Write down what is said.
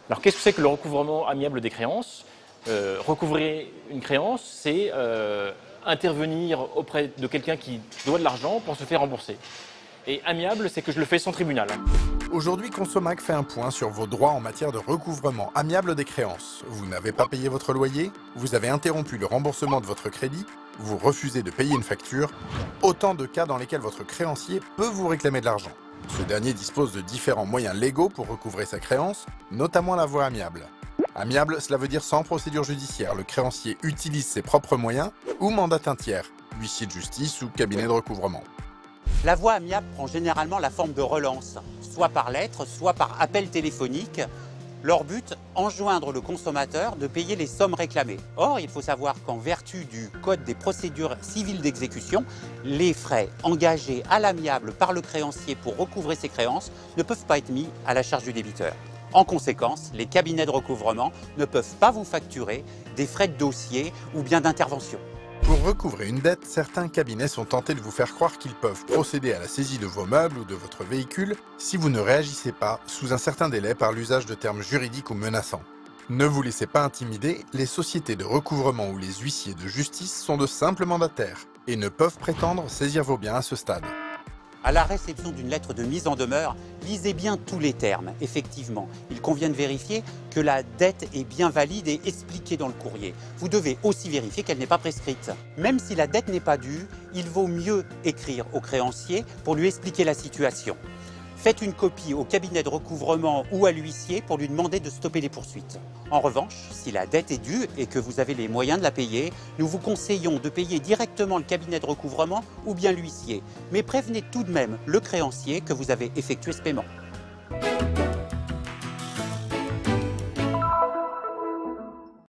Alors qu'est-ce que c'est que le recouvrement amiable des créances? Recouvrer une créance, c'est intervenir auprès de quelqu'un qui doit de l'argent pour se faire rembourser. Et amiable, c'est que je le fais sans tribunal. Aujourd'hui, Consomac fait un point sur vos droits en matière de recouvrement amiable des créances. Vous n'avez pas payé votre loyer, vous avez interrompu le remboursement de votre crédit, vous refusez de payer une facture, autant de cas dans lesquels votre créancier peut vous réclamer de l'argent. Ce dernier dispose de différents moyens légaux pour recouvrer sa créance, notamment la voie amiable. Amiable, cela veut dire sans procédure judiciaire. Le créancier utilise ses propres moyens ou mandate un tiers, huissier de justice ou cabinet de recouvrement. La voie amiable prend généralement la forme de relance, soit par lettre, soit par appel téléphonique. Leur but, enjoindre le consommateur de payer les sommes réclamées. Or, il faut savoir qu'en vertu du Code des procédures civiles d'exécution, les frais engagés à l'amiable par le créancier pour recouvrer ses créances ne peuvent pas être mis à la charge du débiteur. En conséquence, les cabinets de recouvrement ne peuvent pas vous facturer des frais de dossier ou bien d'intervention. Pour recouvrer une dette, certains cabinets sont tentés de vous faire croire qu'ils peuvent procéder à la saisie de vos meubles ou de votre véhicule si vous ne réagissez pas sous un certain délai par l'usage de termes juridiques ou menaçants. Ne vous laissez pas intimider, les sociétés de recouvrement ou les huissiers de justice sont de simples mandataires et ne peuvent prétendre saisir vos biens à ce stade. À la réception d'une lettre de mise en demeure, lisez bien tous les termes. Effectivement, il convient de vérifier que la dette est bien valide et expliquée dans le courrier. Vous devez aussi vérifier qu'elle n'est pas prescrite. Même si la dette n'est pas due, il vaut mieux écrire au créancier pour lui expliquer la situation. Faites une copie au cabinet de recouvrement ou à l'huissier pour lui demander de stopper les poursuites. En revanche, si la dette est due et que vous avez les moyens de la payer, nous vous conseillons de payer directement le cabinet de recouvrement ou bien l'huissier. Mais prévenez tout de même le créancier que vous avez effectué ce paiement.